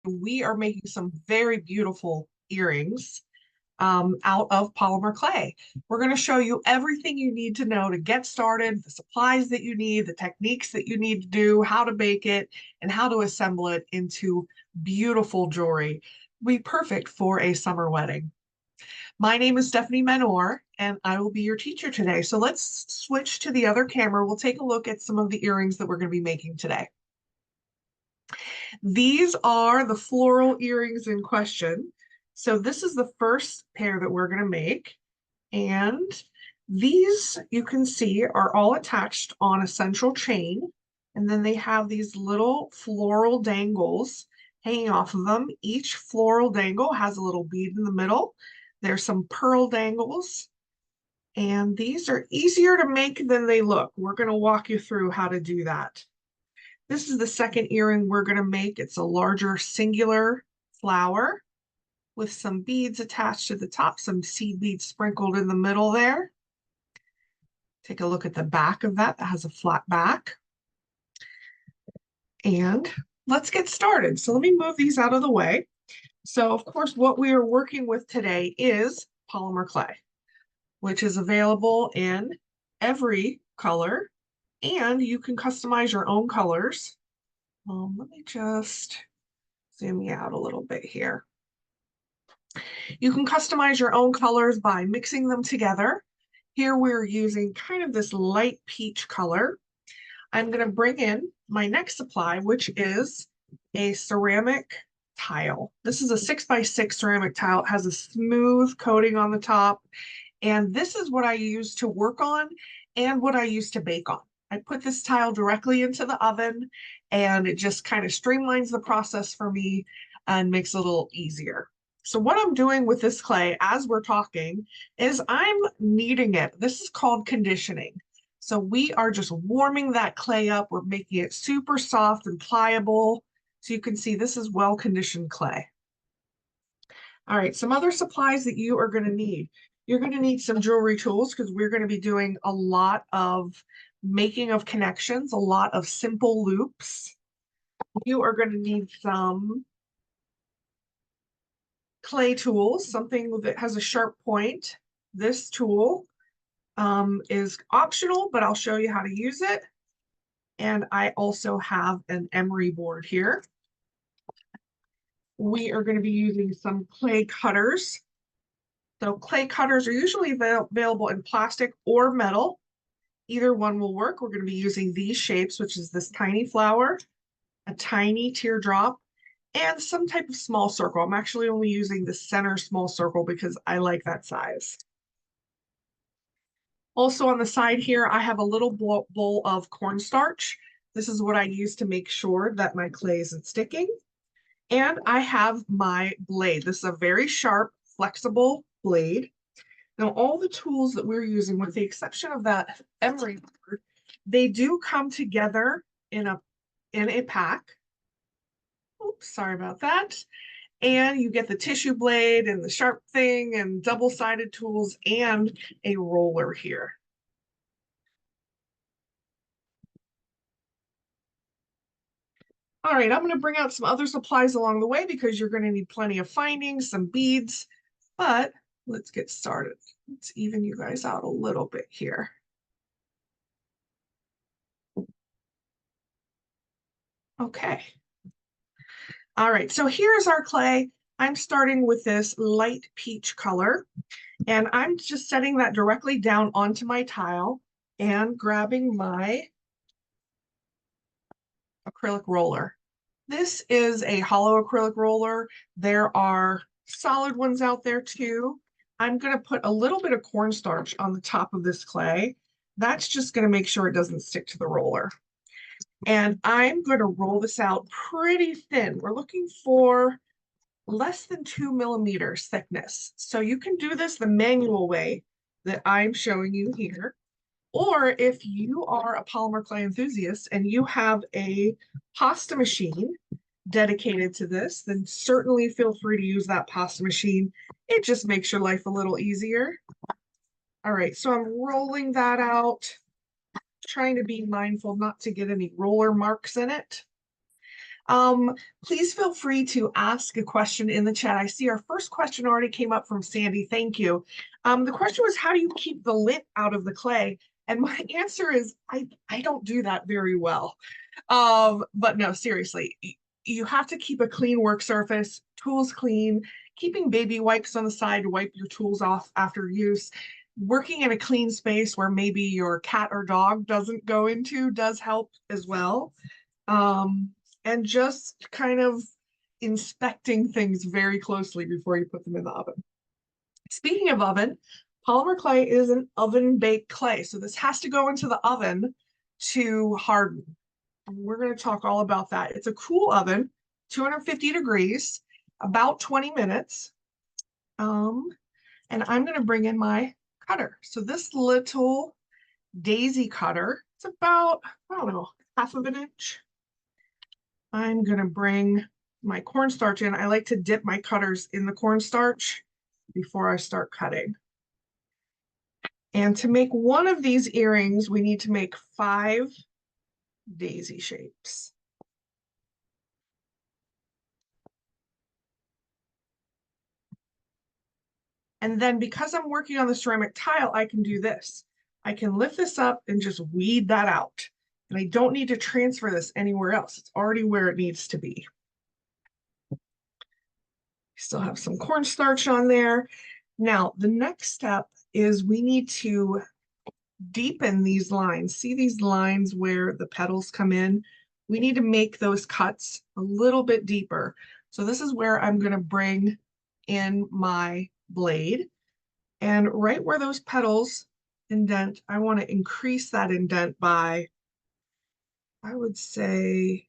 we are making some very beautiful earrings out of polymer clay. We're going to show you everything you need to know to get started, the supplies that you need, the techniques that you need to do, how to bake it, and how to assemble it into beautiful jewelry. Be perfect for a summer wedding. My name is Stephanie Menor, and I will be your teacher today. So let's switch to the other camera. We'll take a look at some of the earrings that we're going to be making today. These are the floral earrings in question. So this is the first pair that we're going to make. And these, you can see, are all attached on a central chain. And then they have these little floral dangles hanging off of them. Each floral dangle has a little bead in the middle. There's some pearl dangles. And these are easier to make than they look. We're going to walk you through how to do that. This is the second earring we're going to make. It's a larger singular flower with some beads attached to the top, some seed beads sprinkled in the middle there. Take a look at the back of that. That has a flat back. And let's get started. So let me move these out of the way. So of course, what we are working with today is polymer clay, which is available in every color, and you can customize your own colors. Let me just zoom you out a little bit here. You can customize your own colors by mixing them together. Here we're using kind of this light peach color. I'm going to bring in my next supply, which is a ceramic tile. This is a 6x6 ceramic tile. It has a smooth coating on the top. And this is what I use to work on and what I use to bake on. I put this tile directly into the oven, and it just kind of streamlines the process for me and makes it a little easier. So what I'm doing with this clay as we're talking is I'm kneading it. This is called conditioning. So we are just warming that clay up. We're making it super soft and pliable. So you can see this is well-conditioned clay. All right, some other supplies that you are going to need. You're going to need some jewelry tools because we're going to be doing a lot of making of connections, a lot of simple loops. You are going to need some clay tools, something that has a sharp point. This tool is optional, but I'll show you how to use it. And I also have an emery board here. We are going to be using some clay cutters. So clay cutters are usually available in plastic or metal. Either one will work. We're going to be using these shapes, which is this tiny flower, a tiny teardrop, and some type of small circle. I'm actually only using the center small circle because I like that size. Also on the side here, I have a little bowl of cornstarch. This is what I use to make sure that my clay isn't sticking. And I have my blade. This is a very sharp, flexible blade. Now, all the tools that we're using, with the exception of that emery board, they do come together in a pack. Oops, sorry about that. And you get the tissue blade and the sharp thing and double-sided tools and a roller here. All right, I'm going to bring out some other supplies along the way because you're going to need plenty of findings, some beads, but let's get started. Let's even you guys out a little bit here. Okay. All right, so here's our clay. I'm starting with this light peach color, and I'm just setting that directly down onto my tile and grabbing my acrylic roller. This is a hollow acrylic roller. There are solid ones out there too. I'm going to put a little bit of cornstarch on the top of this clay. That's just going to make sure it doesn't stick to the roller. And I'm going to roll this out pretty thin. We're looking for less than 2 millimeters thickness. So you can do this the manual way that I'm showing you here. Or if you are a polymer clay enthusiast and you have a pasta machine dedicated to this, then certainly feel free to use that pasta machine. It just makes your life a little easier. All right, so I'm rolling that out, trying to be mindful not to get any roller marks in it. Please feel free to ask a question in the chat. I see our first question already came up from Sandy. Thank you. The question was, how do you keep the lint out of the clay? And my answer is, I don't do that very well. But no, seriously, you have to keep a clean work surface, tools clean, keeping baby wipes on the side to wipe your tools off after use. Working in a clean space where maybe your cat or dog doesn't go into does help as well. And just kind of inspecting things very closely before you put them in the oven. Speaking of oven, polymer clay is an oven baked clay. So this has to go into the oven to harden. And we're going to talk all about that. It's a cool oven, 250 degrees, about 20 minutes. And I'm going to bring in my cutter. So this little daisy cutter, it's about, I don't know, half of an inch. I'm going to bring my cornstarch in. I like to dip my cutters in the cornstarch before I start cutting. And to make one of these earrings, we need to make 5 daisy shapes. And then because I'm working on the ceramic tile, I can do this. I can lift this up and just weed that out. And I don't need to transfer this anywhere else. It's already where it needs to be. Still have some cornstarch on there. Now, the next step is we need to deepen these lines. See these lines where the petals come in? We need to make those cuts a little bit deeper. So this is where I'm going to bring in my blade. And right where those petals indent, I want to increase that indent by, I would say,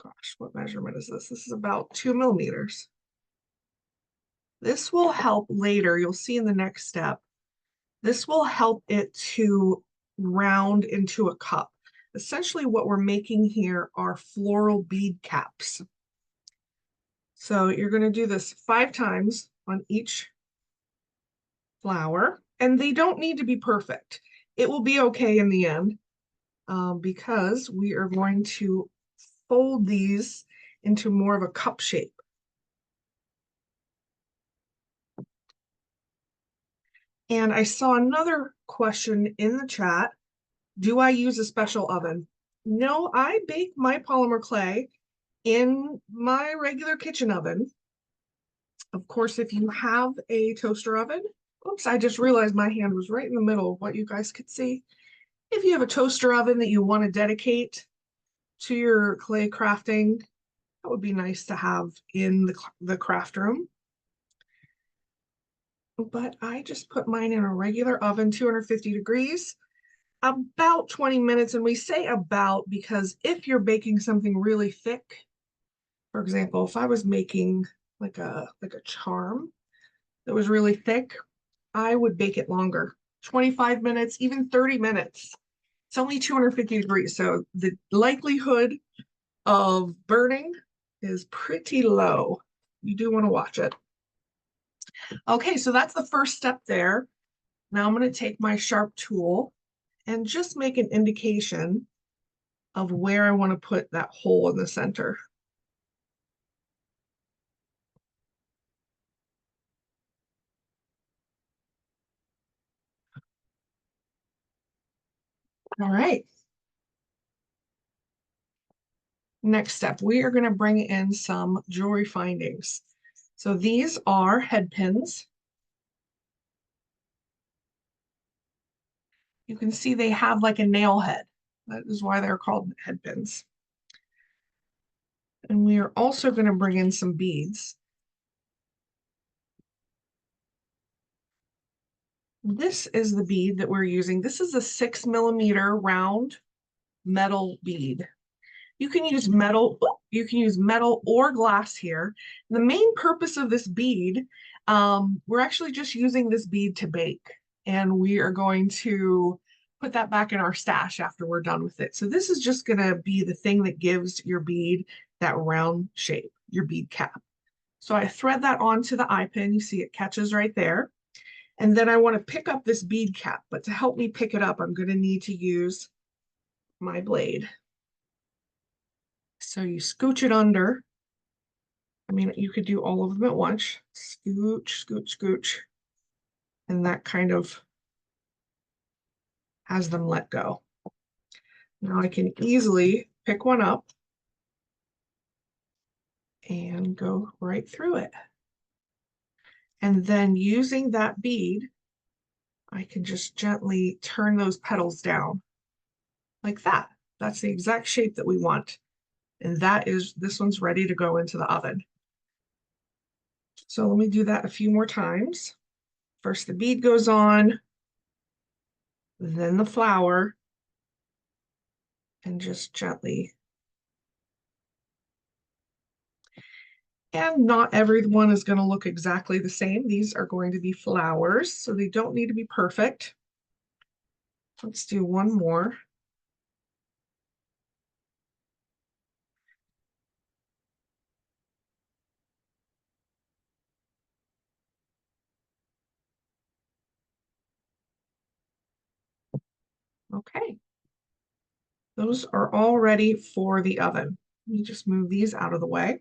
gosh, what measurement is this? This is about 2 millimeters. This will help later. You'll see in the next step. This will help it to round into a cup. Essentially what we're making here are floral bead caps. So you're going to do this 5 times on each flower, and they don't need to be perfect. It will be okay in the end because we are going to fold these into more of a cup shape. And I saw another question in the chat. Do I use a special oven? No, I bake my polymer clay in my regular kitchen oven. Of course, if you have a toaster oven, oops, I just realized my hand was right in the middle of what you guys could see. If you have a toaster oven that you want to dedicate to your clay crafting, that would be nice to have in the craft room. But I just put mine in a regular oven, 250 degrees, about 20 minutes. And we say about because if you're baking something really thick, for example, if I was making like a charm that was really thick, I would bake it longer, 25 minutes, even 30 minutes. It's only 250 degrees, so the likelihood of burning is pretty low. You do want to watch it. Okay, so that's the first step there. Now I'm going to take my sharp tool and just make an indication of where I want to put that hole in the center. All right. Next step, we are going to bring in some jewelry findings. So these are head pins. You can see they have like a nail head. That is why they're called head pins. And we are also going to bring in some beads. This is the bead that we're using. This is a 6 millimeter round metal bead. You can use metal or glass here. The main purpose of this bead, we're actually just using this bead to bake, and we are going to put that back in our stash after we're done with it. So this is just going to be the thing that gives your bead that round shape, your bead cap. So I thread that onto the eye pin. You see it catches right there. And then I want to pick up this bead cap, but to help me pick it up, I'm going to need to use my blade. So you scooch it under. I mean, you could do all of them at once. Scooch, scooch, scooch. And that kind of has them let go. Now I can easily pick one up and go right through it. And then using that bead, I can just gently turn those petals down like that. That's the exact shape that we want. And this one's ready to go into the oven. So let me do that a few more times. First the bead goes on, then the flower, and just gently. And not everyone is going to look exactly the same. These are going to be flowers, so they don't need to be perfect. Let's do one more. Okay. Those are all ready for the oven. Let me just move these out of the way.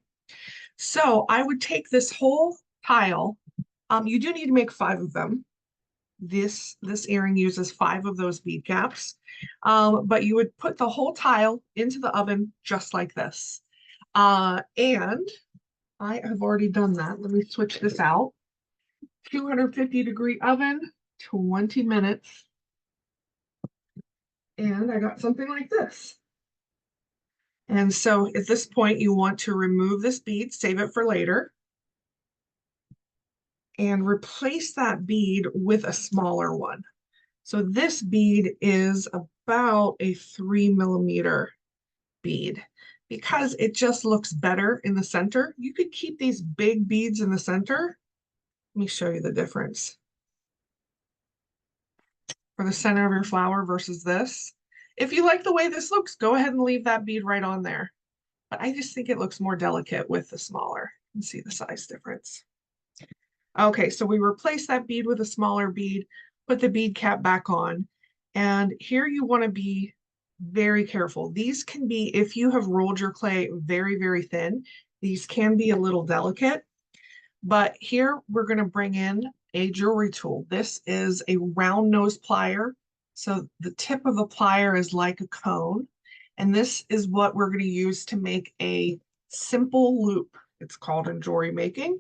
So I would take this whole tile. You do need to make 5 of them. This earring uses 5 of those bead caps. But you would put the whole tile into the oven just like this. And I have already done that. Let me switch this out. 250-degree oven, 20 minutes. And I got something like this. And so at this point, you want to remove this bead, save it for later, and replace that bead with a smaller one. So this bead is about a 3 millimeter bead because it just looks better in the center. You could keep these big beads in the center. Let me show you the difference. For the center of your flower versus this. If you like the way this looks, go ahead and leave that bead right on there. But I just think it looks more delicate with the smaller. You can see the size difference. Okay, so we replace that bead with a smaller bead, put the bead cap back on. And here you want to be very careful. These can be, if you have rolled your clay very, very thin, these can be a little delicate. But here we're going to bring in a jewelry tool. This is a round nose plier. So the tip of the plier is like a cone. And this is what we're going to use to make a simple loop. It's called in jewelry making.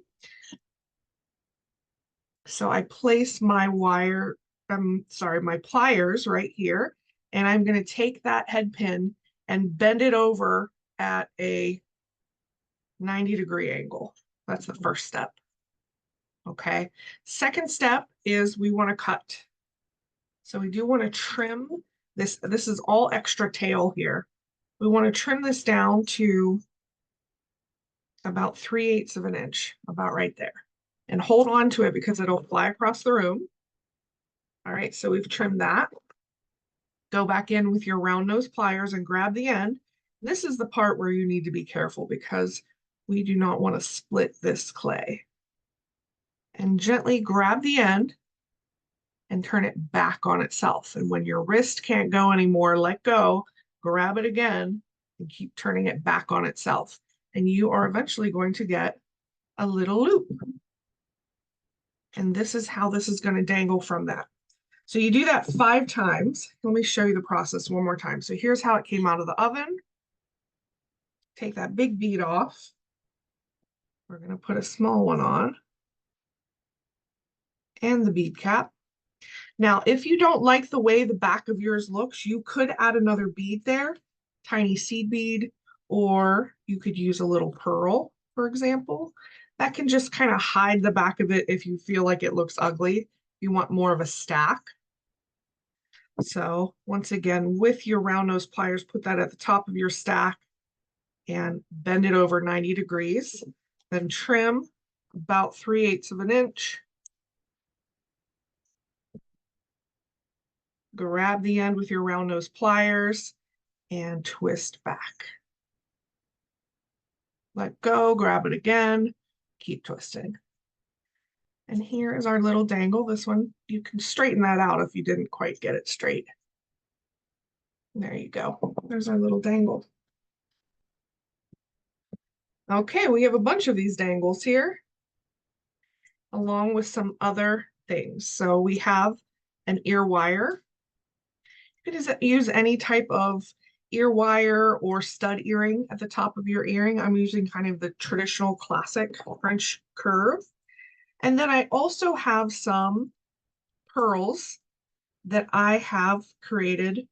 So I place my my pliers right here, and I'm going to take that head pin and bend it over at a 90-degree angle. That's the first step. Okay. Second step is we want to cut. So we do want to trim this. This is all extra tail here. We want to trim this down to about 3/8 of an inch, about right there. And hold on to it because it'll fly across the room. All right, so we've trimmed that. Go back in with your round nose pliers and grab the end. This is the part where you need to be careful because we do not want to split this clay. And gently grab the end and turn it back on itself. And when your wrist can't go anymore, let go, grab it again, and keep turning it back on itself. And you are eventually going to get a little loop. And this is how this is going to dangle from that. So you do that 5 times. Let me show you the process one more time. So here's how it came out of the oven. Take that big bead off. We're going to put a small one on. And the bead cap. Now, if you don't like the way the back of yours looks, you could add another bead there, tiny seed bead, or you could use a little pearl, for example. That can just kind of hide the back of it if you feel like it looks ugly. You want more of a stack. So once again, with your round nose pliers, put that at the top of your stack and bend it over 90 degrees. Then trim about 3/8 of an inch. Grab the end with your round nose pliers and twist back. Let go, grab it again, keep twisting. And here is our little dangle. This one, you can straighten that out if you didn't quite get it straight. There you go. There's our little dangle. Okay, we have a bunch of these dangles here, along with some other things. So we have an ear wire. You can use any type of ear wire or stud earring at the top of your earring. I'm using kind of the traditional classic French curve. And then I also have some pearls that I have created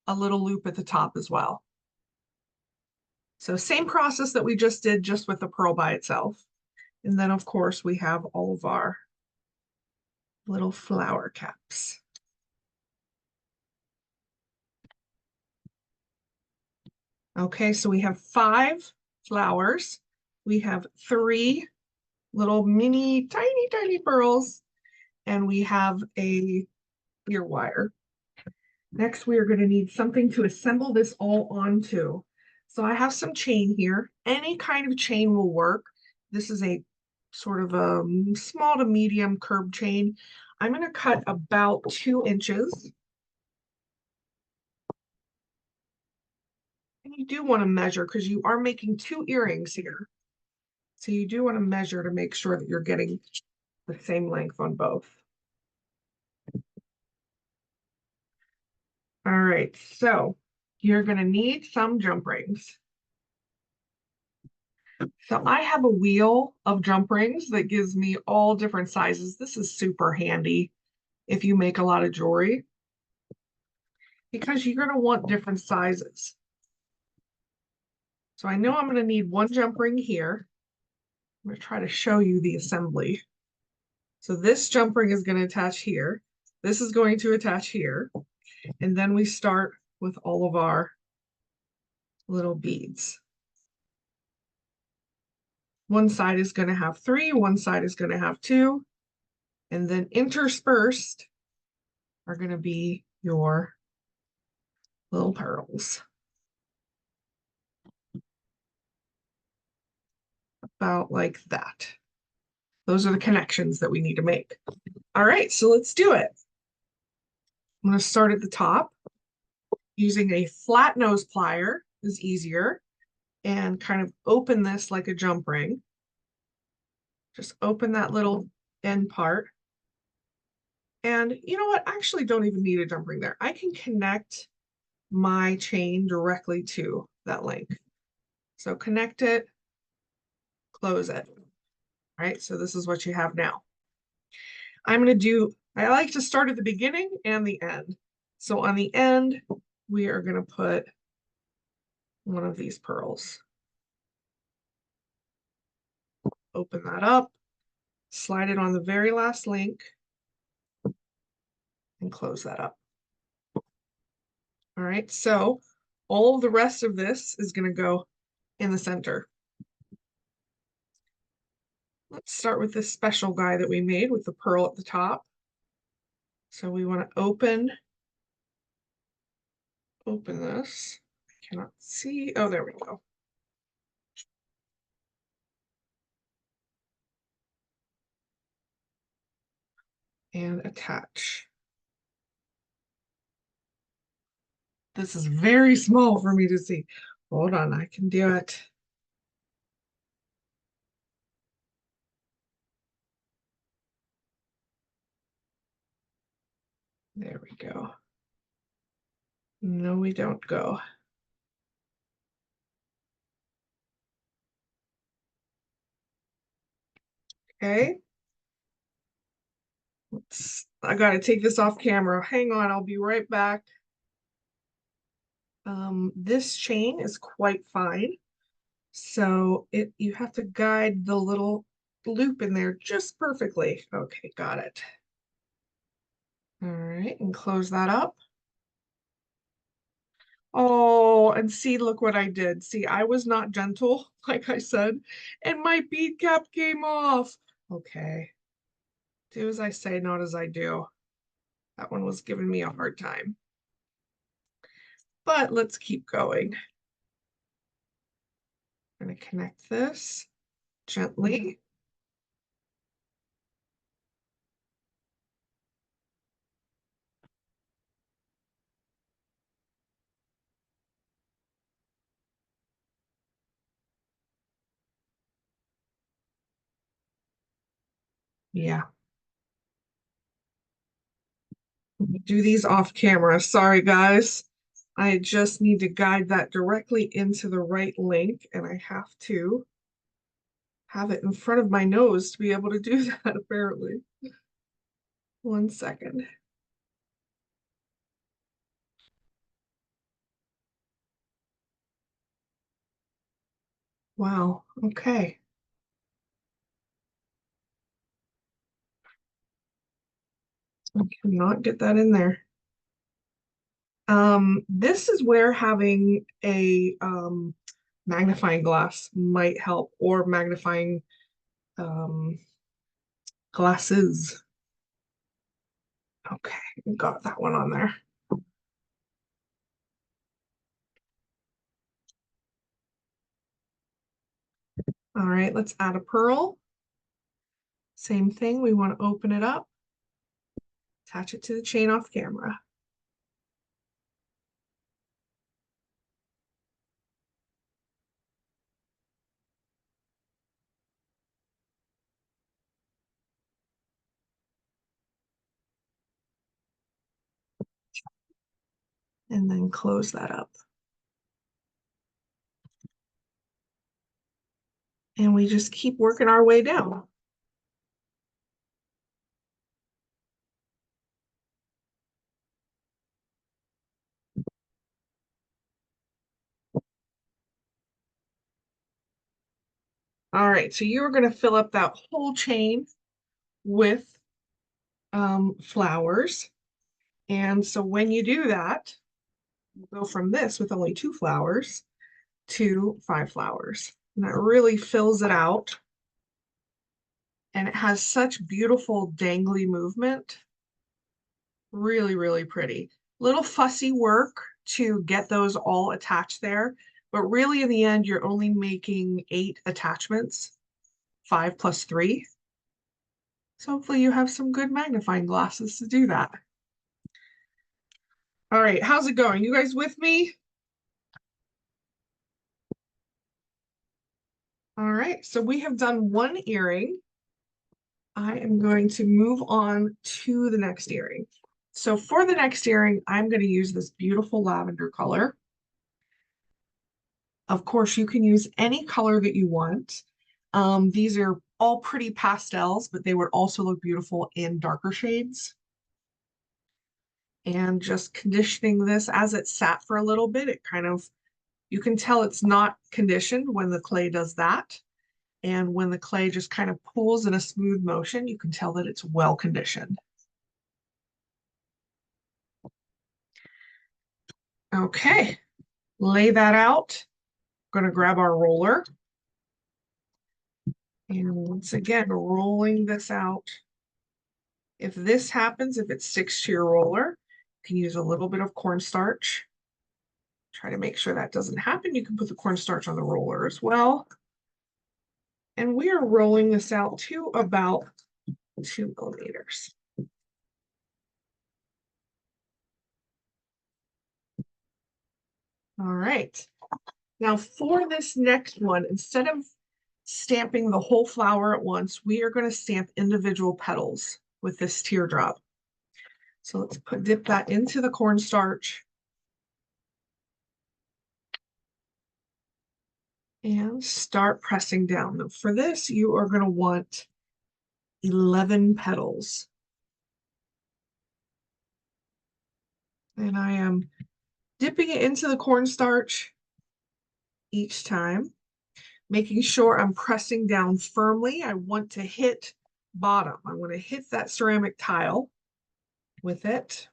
a little loop at the top as well. So same process that we just did, just with the pearl by itself. And then of course we have all of our little flower caps. Okay, so we have 5 flowers. We have 3 little mini, tiny, tiny pearls, and we have a ear wire. Next, we are going to need something to assemble this all onto. So I have some chain here. Any kind of chain will work. This is a sort of a small to medium curb chain. I'm going to cut about 2 inches. And you do want to measure because you are making 2 earrings here. So you do want to measure to make sure that you're getting the same length on both. All right, so you're going to need some jump rings. So I have a wheel of jump rings that gives me all different sizes. This is super handy if you make a lot of jewelry because you're going to want different sizes. So I know I'm going to need 1 jump ring here. I'm going to try to show you the assembly. So this jump ring is going to attach here. This is going to attach here. And then we start with all of our little beads. One side is going to have 3, one side is going to have 2, and then interspersed are going to be your little pearls. About like that. Those are the connections that we need to make. All right, so let's do it. I'm going to start at the top. Using a flat nose plier is easier, and kind of open this like a jump ring. Just open that little end part. And you know what? I actually don't even need a jump ring there. I can connect my chain directly to that link. So connect it, close it. All right, so this is what you have now. I like to start at the beginning and the end. So on the end, we are going to put one of these pearls. Open that up, slide it on the very last link, and close that up. All right, so all of the rest of this is going to go in the center. Let's start with this special guy that we made with the pearl at the top. So we want to open this. I cannot see. Oh, there we go. And attach. This is very small for me to see. Hold on, I can do it. There we go. No, we don't go. Okay. I gotta take this off camera. Hang on, I'll be right back. This chain is quite fine. So you have to guide the little loop in there just perfectly. Okay, got it. All right, and close that up. Oh, and see, look what I did. See, I was not gentle, like I said, and my bead cap came off. Okay. Do as I say, not as I do. That one was giving me a hard time. But let's keep going. I'm going to connect this gently. Yeah. Do these off camera. Sorry, guys. I just need to guide that directly into the right link, and I have to have it in front of my nose to be able to do that, apparently. 1 second. Wow, okay. I cannot get that in there. This is where having a magnifying glass might help, or magnifying um, glasses. Okay, got that one on there. All right, let's add a pearl. Same thing, we want to open it up, attach it to the chain off camera. And then close that up. And we just keep working our way down. All right, so you're going to fill up that whole chain with flowers. And so when you do that, you go from this with only 2 flowers to 5 flowers. And that really fills it out. And it has such beautiful dangly movement. Really, really pretty. Little fussy work to get those all attached there. But really, in the end, you're only making 8 attachments, 5 plus 3. So hopefully you have some good magnifying glasses to do that. All right, how's it going? You guys with me? All right, so we have done one earring. I am going to move on to the next earring. So for the next earring, I'm going to use this beautiful lavender color. Of course, you can use any color that you want. These are all pretty pastels, but they would also look beautiful in darker shades. And just conditioning this as it sat for a little bit, it kind of, you can tell it's not conditioned when the clay does that. And when the clay just kind of pulls in a smooth motion, you can tell that it's well conditioned. Okay, lay that out. Going to grab our roller. And once again, rolling this out. If this happens, if it sticks to your roller, you can use a little bit of cornstarch. Try to make sure that doesn't happen. You can put the cornstarch on the roller as well. And we are rolling this out to about 2 millimeters. All right. Now for this next one, instead of stamping the whole flower at once, we are going to stamp individual petals with this teardrop. So let's dip that into the cornstarch. And start pressing down. Now for this, you are going to want 11 petals. And I am dipping it into the cornstarch each time, making sure I'm pressing down firmly. I want to hit bottom. I want to hit that ceramic tile with it.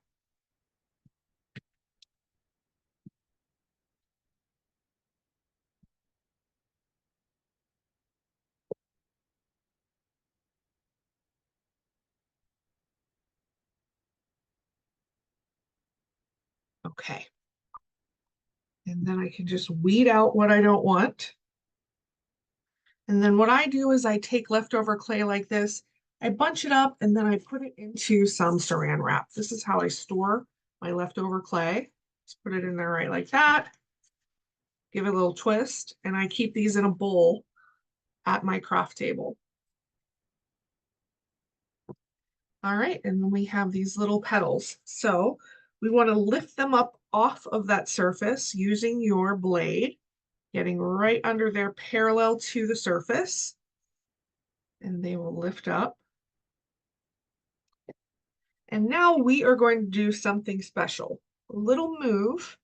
Okay. And then I can just weed out what I don't want. And then what I do is I take leftover clay like this, I bunch it up, and then I put it into some saran wrap. This is how I store my leftover clay. Just put it in there right like that. Give it a little twist, and I keep these in a bowl at my craft table. All right, and then we have these little petals. So we want to lift them up off of that surface using your blade, getting right under there parallel to the surface, and they will lift up. And now we are going to do something special, a little move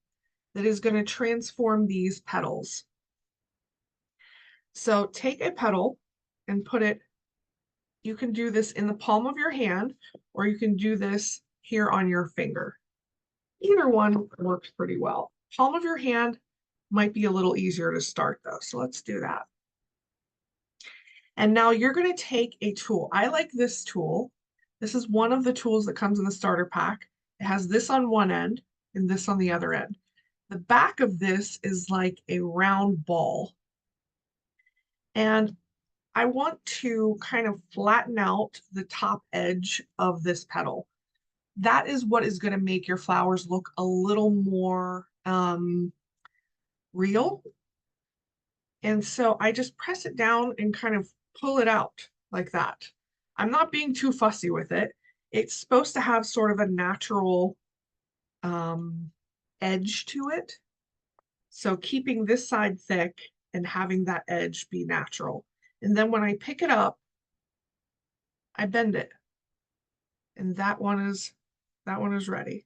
that is going to transform these petals. So take a petal and put it, you can do this in the palm of your hand, or you can do this here on your finger. Either one works pretty well. Palm of your hand might be a little easier to start though, so let's do that. And now you're going to take a tool. I like this tool. This is one of the tools that comes in the starter pack. It has this on one end and this on the other end. The back of this is like a round ball. And I want to kind of flatten out the top edge of this petal. That is what is going to make your flowers look a little more real. And so I just press it down and kind of pull it out like that. I'm not being too fussy with it. It's supposed to have sort of a natural edge to it. So keeping this side thick and having that edge be natural. And then when I pick it up, I bend it. And that one is ready.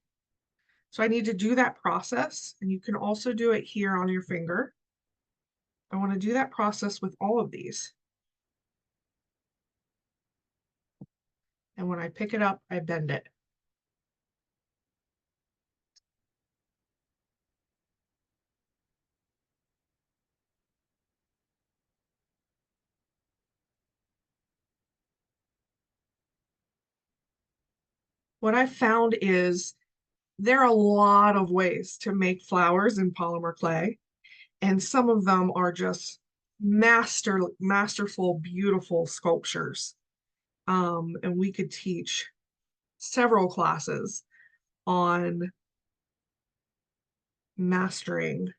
So I need to do that process, and you can also do it here on your finger. I want to do that process with all of these. And when I pick it up, I bend it. What I found is there are a lot of ways to make flowers in polymer clay, and some of them are just masterful, beautiful sculptures. And we could teach several classes on mastering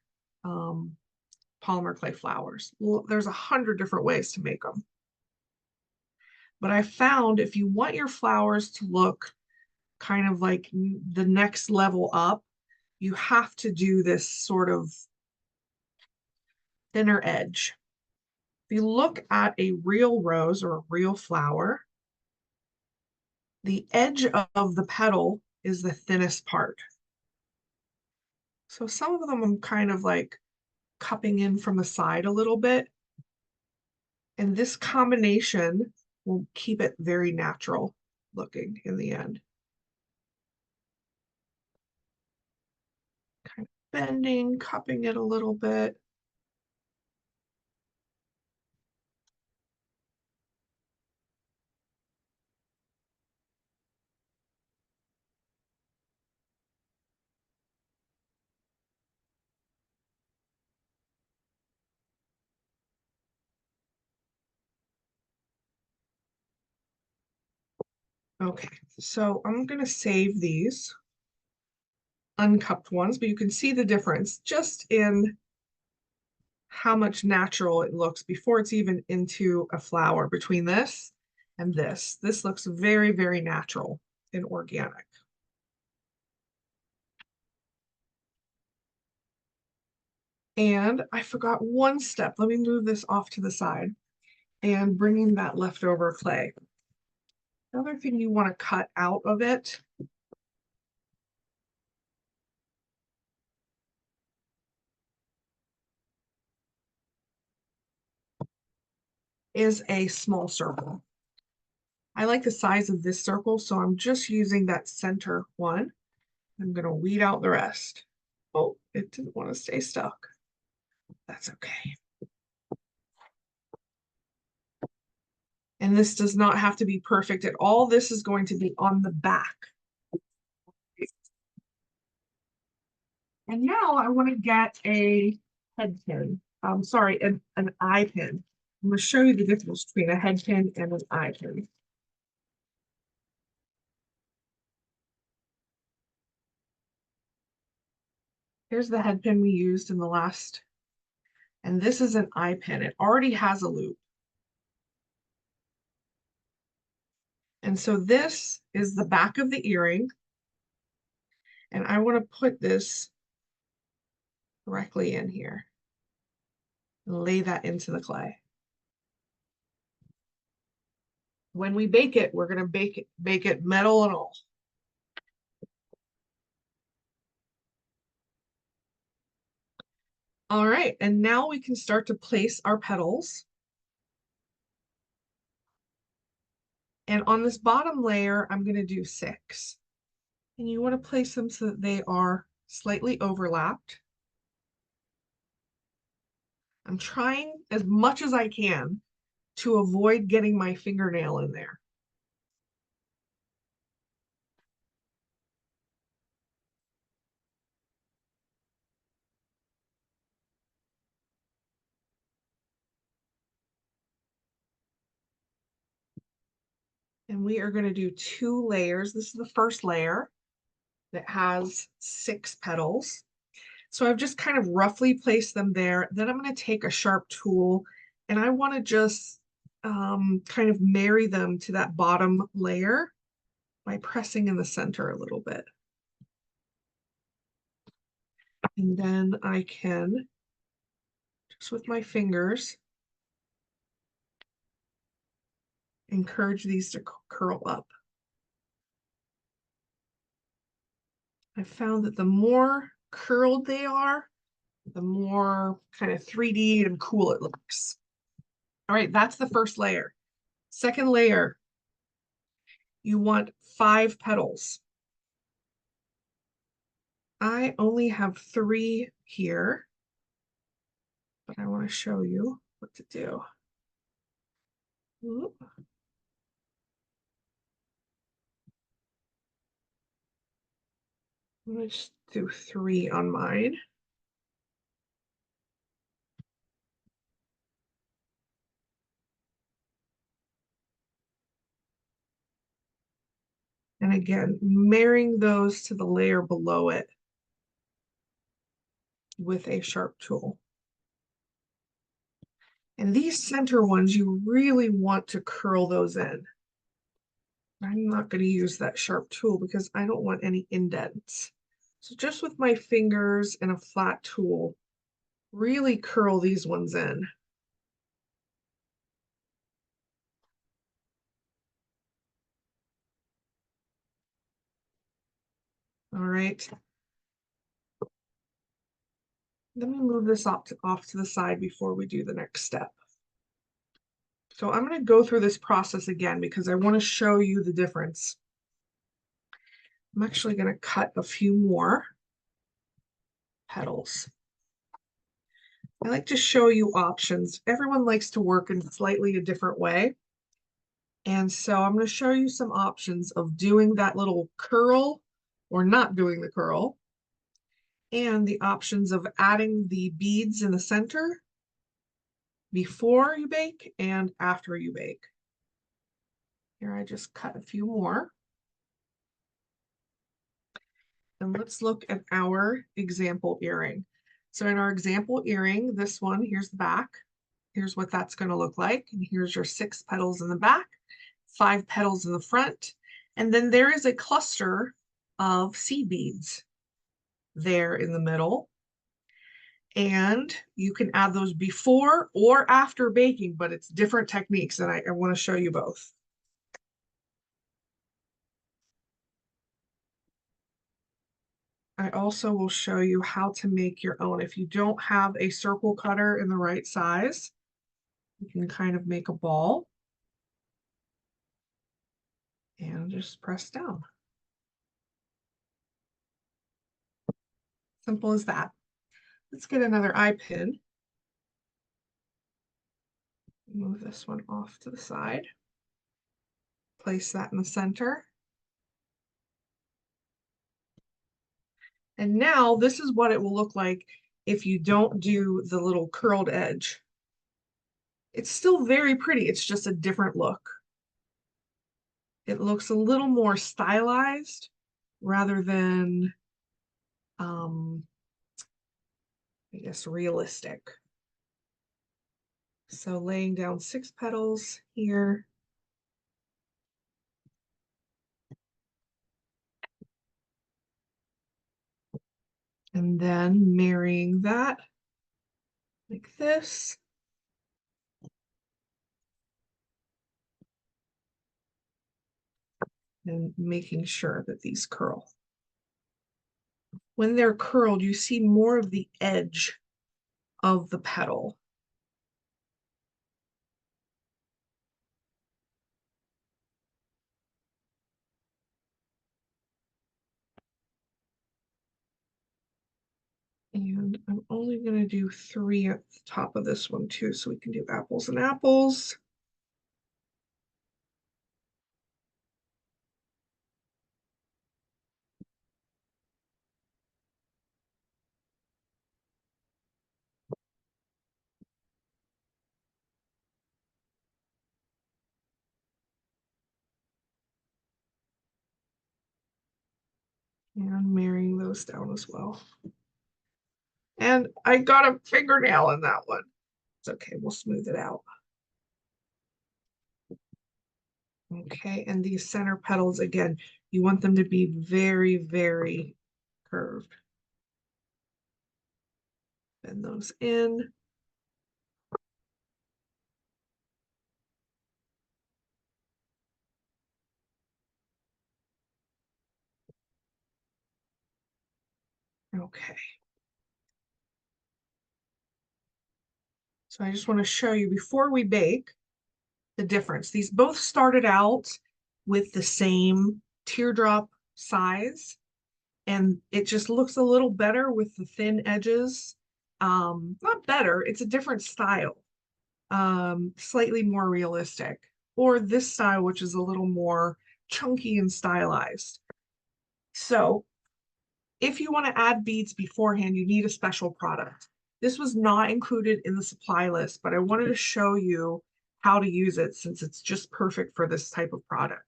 polymer clay flowers. Well, there's 100 different ways to make them. But I found if you want your flowers to look kind of like the next level up, you have to do this sort of thinner edge. If you look at a real rose or a real flower, the edge of the petal is the thinnest part. So some of them I'm kind of like cupping in from the side a little bit. And this combination will keep it very natural looking in the end. Kind of bending, cupping it a little bit. Okay, so I'm gonna save these uncupped ones, but you can see the difference just in how much natural it looks before it's even into a flower between this and this. This looks very, very natural and organic. And I forgot one step. Let me move this off to the side and bringing that leftover clay. Another thing you want to cut out of it is a small circle. I like the size of this circle, so I'm just using that center one. I'm going to weed out the rest. Oh, it didn't want to stay stuck. That's okay. And this does not have to be perfect at all. This is going to be on the back. And now I want to get a head pin. Sorry, an eye pin. I'm going to show you the difference between a head pin and an eye pin. Here's the head pin we used in the last, and this is an eye pin. It already has a loop. And so this is the back of the earring. And I want to put this directly in here. Lay that into the clay. When we bake it, we're going to bake it metal and all. All right, and now we can start to place our petals. And on this bottom layer, I'm going to do 6. And you want to place them so that they are slightly overlapped. I'm trying as much as I can to avoid getting my fingernail in there. And we are going to do 2 layers. This is the first layer that has 6 petals. So I've just kind of roughly placed them there. Then I'm going to take a sharp tool and I want to just kind of marry them to that bottom layer by pressing in the center a little bit. And then I can, just with my fingers, encourage these to curl up. I found that the more curled they are, the more kind of 3D and cool it looks. All right, that's the first layer. Second layer, you want 5 petals. I only have 3 here, but I want to show you what to do. Oop. I'm going to just do 3 on mine. And again, marrying those to the layer below it with a sharp tool. And these center ones, you really want to curl those in. I'm not going to use that sharp tool because I don't want any indents. So just with my fingers and a flat tool, really curl these ones in. All right. Let me move this off to the side before we do the next step. So I'm going to go through this process again because I want to show you the difference. I'm actually going to cut a few more petals. I like to show you options. Everyone likes to work in slightly a different way. And so I'm going to show you some options of doing that little curl or not doing the curl, and the options of adding the beads in the center before you bake and after you bake. Here I just cut a few more. And let's look at our example earring. So in our example earring, this one, here's the back. Here's what that's going to look like. And here's your 6 petals in the back, 5 petals in the front. And then there is a cluster of seed beads there in the middle. And you can add those before or after baking, but it's different techniques, and I want to show you both. I also will show you how to make your own. If you don't have a circle cutter in the right size, you can kind of make a ball and just press down. Simple as that. Let's get another eye pin. Move this one off to the side. Place that in the center. And now this is what it will look like if you don't do the little curled edge. It's still very pretty. It's just a different look. It looks a little more stylized rather than, I guess, realistic. So laying down 6 petals here. And then marrying that like this. And making sure that these curl. When they're curled, you see more of the edge of the petal. And I'm only going to do 3 at the top of this one too, so we can do apples and apples. And marrying those down as well. And I got a fingernail in that one. It's okay, we'll smooth it out. Okay, and these center petals, again, you want them to be very, very curved. Bend those in. Okay. So I just want to show you before we bake the difference. These both started out with the same teardrop size, and it just looks a little better with the thin edges. Not better, it's a different style, slightly more realistic. Or this style, which is a little more chunky and stylized. So if you want to add beads beforehand, you need a special product. This was not included in the supply list, but I wanted to show you how to use it since it's just perfect for this type of project.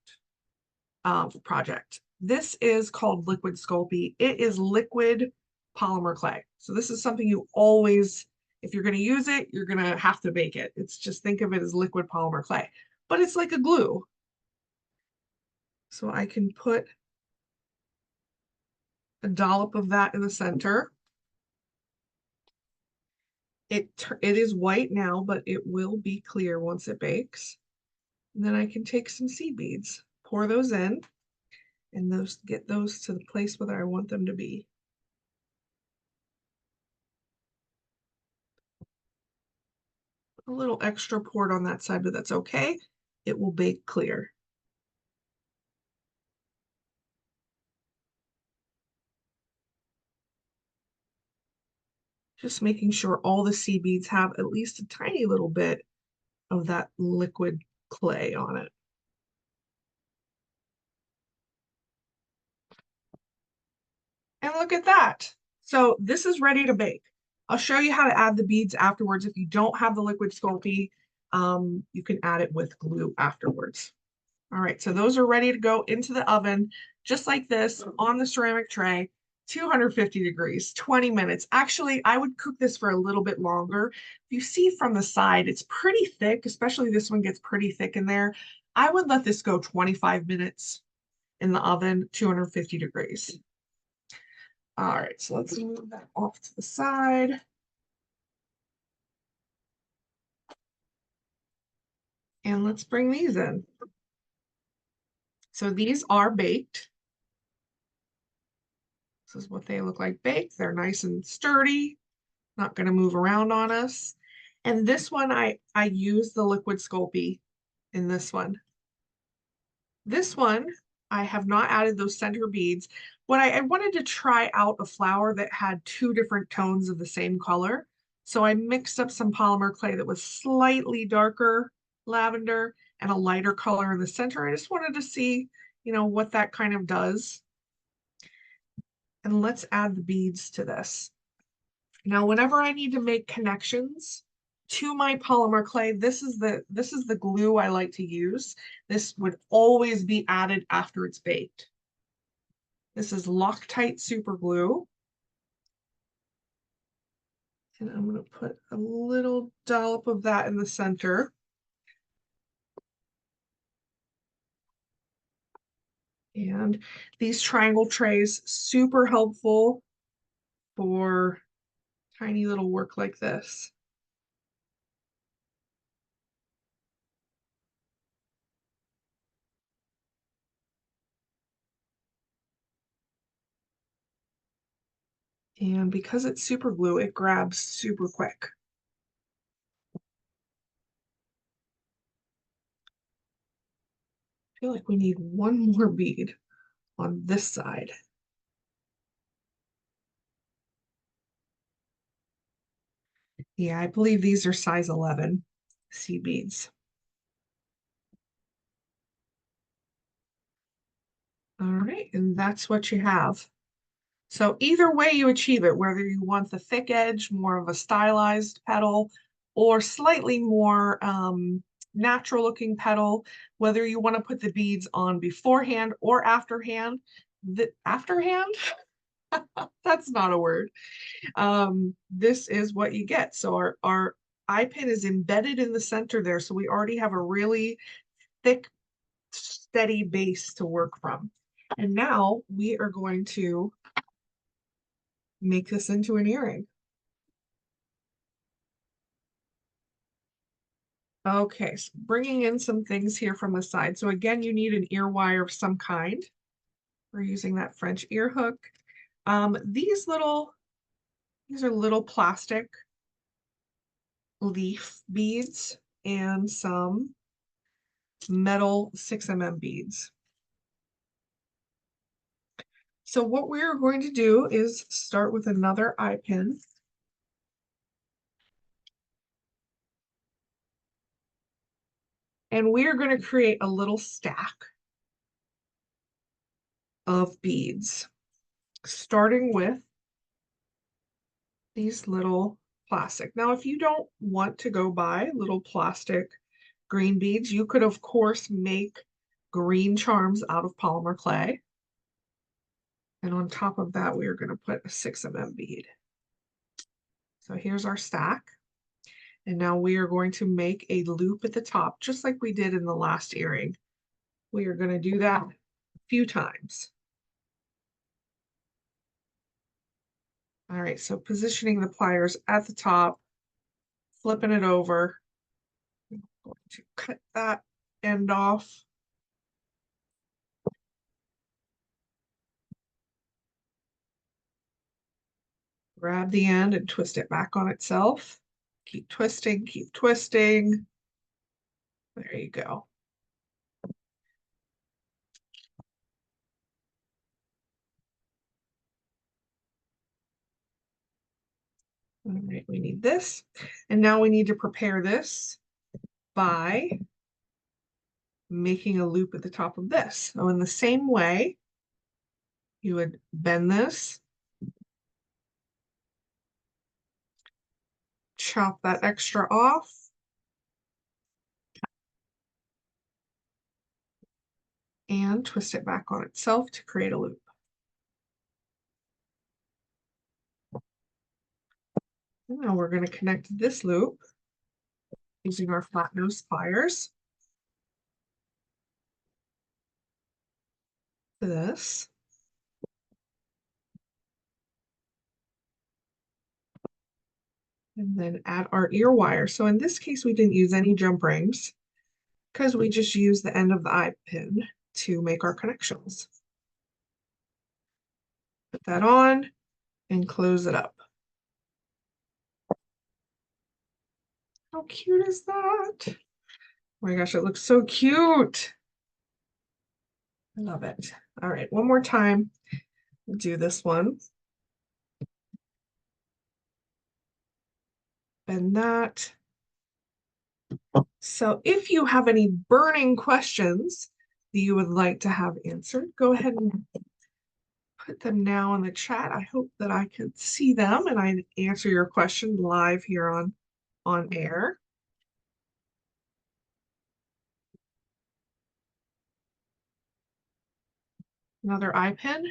This is called Liquid Sculpey. It is liquid polymer clay. So this is something you always, if you're going to use it, you're going to have to bake it. It's just think of it as liquid polymer clay, but it's like a glue. So I can put a dollop of that in the center. It is white now, but it will be clear once it bakes. And then I can take some seed beads, pour those in, and get those to the place where I want them to be. A little extra poured on that side, but that's okay. It will bake clear. Just making sure all the seed beads have at least a tiny little bit of that liquid clay on it. And look at that. So this is ready to bake. I'll show you how to add the beads afterwards. If you don't have the liquid Sculpey, you can add it with glue afterwards. All right, so those are ready to go into the oven, just like this on the ceramic tray, 250 degrees, 20 minutes. Actually, I would cook this for a little bit longer. If you see from the side, it's pretty thick, especially this one gets pretty thick in there. I would let this go 25 minutes in the oven, 250 degrees. All right, so let's move that off to the side. And let's bring these in. So these are baked. This is what they look like baked. They're nice and sturdy, not going to move around on us. And this one, I use the liquid Sculpey in this one. This one, I have not added those center beads. What I wanted to try out a flower that had 2 different tones of the same color. So I mixed up some polymer clay that was slightly darker lavender and a lighter color in the center. I just wanted to see, what that kind of does. And let's add the beads to this. Now, whenever I need to make connections to my polymer clay, this is the glue I like to use. This would always be added after it's baked. This is Loctite super glue. And I'm going to put a little dollop of that in the center. And these triangle trays, super helpful for tiny little work like this. And because it's super glue, it grabs super quick. I feel like we need one more bead on this side. Yeah, I believe these are size 11 seed beads. All right, and that's what you have. So either way you achieve it, whether you want the thick edge, more of a stylized petal, or slightly more natural looking petal, whether you want to put the beads on beforehand or afterhand, afterhand? That's not a word. This is what you get. So our eye pin is embedded in the center there. So we already have a really thick, steady base to work from. And now we are going to make this into an earring. Okay, so bringing in some things here from the side. So again, you need an ear wire of some kind. We're using that French ear hook. These are little plastic leaf beads and some metal 6mm beads. So what we're going to do is start with another eye pin. And we are going to create a little stack of beads, starting with these little plastic. Now, if you don't want to go buy little plastic green beads, you could, of course, make green charms out of polymer clay. And on top of that, we are going to put a 6mm bead. So here's our stack. And now we are going to make a loop at the top, just like we did in the last earring. We are going to do that a few times. All right, so positioning the pliers at the top, flipping it over. I'm going to cut that end off. Grab the end and twist it back on itself. Keep twisting, keep twisting. There you go. All right, we need this. And now we need to prepare this by making a loop at the top of this. So in the same way, you would bend this, chop that extra off, and twist it back on itself to create a loop. And now we're going to connect this loop using our flat nose pliers to this. And then add our ear wire. So in this case, we didn't use any jump rings because we just used the end of the eye pin to make our connections. Put that on and close it up. How cute is that? Oh my gosh, it looks so cute. I love it. All right, one more time. We'll do this one. And that. So if you have any burning questions that you would like to have answered, go ahead and put them now in the chat. I hope that I could see them and I answer your question live here on air. Another eye pin.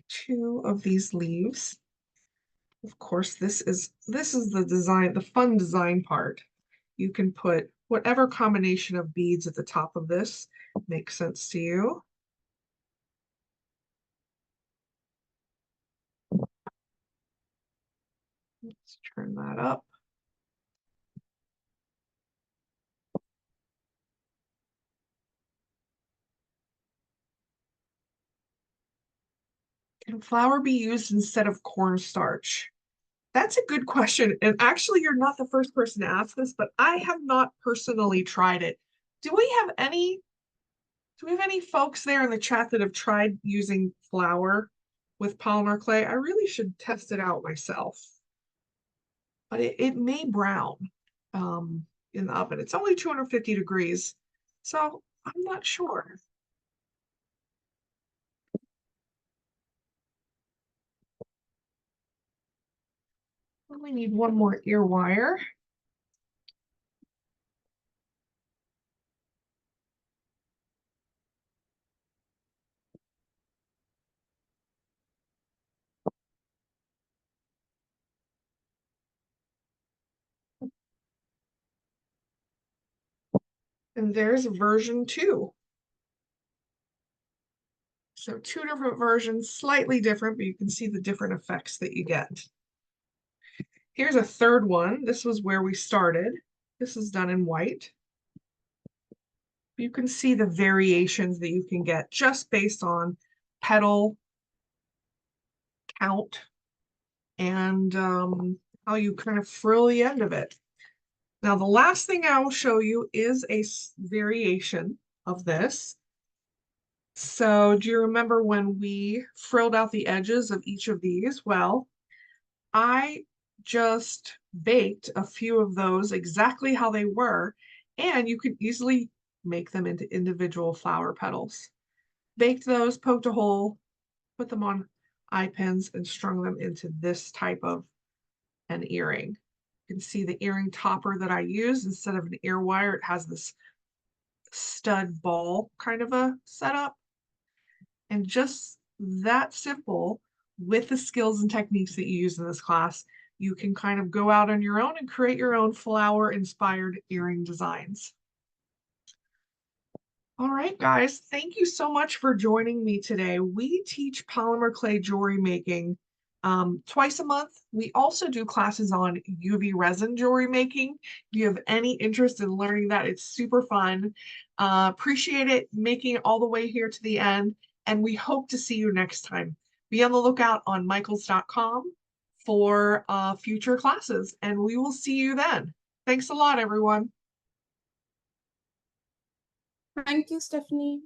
Two of these leaves. Of course, this is the design, the fun design part. You can put whatever combination of beads at the top of this makes sense to you. Let's turn that up. Can flour be used instead of cornstarch? That's a good question. And actually, you're not the first person to ask this, but I have not personally tried it. Do we have any folks there in the chat that have tried using flour with polymer clay? I really should test it out myself. But it may brown in the oven. It's only 250 degrees, so I'm not sure. We need one more ear wire. And there's version 2. So 2 different versions, slightly different, but you can see the different effects that you get. Here's a third one. This was where we started. This is done in white. You can see the variations that you can get just based on petal count and how you kind of frill the end of it. Now, the last thing I will show you is a variation of this. So do you remember when we frilled out the edges of each of these? Well, I just baked a few of those exactly how they were, and you could easily make them into individual flower petals. Baked those, poked a hole, put them on eye pins, and strung them into this type of an earring. You can see the earring topper that I used. Instead of an ear wire, it has this stud ball kind of a setup. And just that simple, with the skills and techniques that you use in this class, you can kind of go out on your own and create your own flower-inspired earring designs. All right, guys, thank you so much for joining me today. We teach polymer clay jewelry making twice a month. We also do classes on UV resin jewelry making. If you have any interest in learning that, it's super fun. Appreciate it making it all the way here to the end, and we hope to see you next time. Be on the lookout on michaels.com for future classes, and we will see you then. Thanks a lot, everyone. Thank you, Stephanie.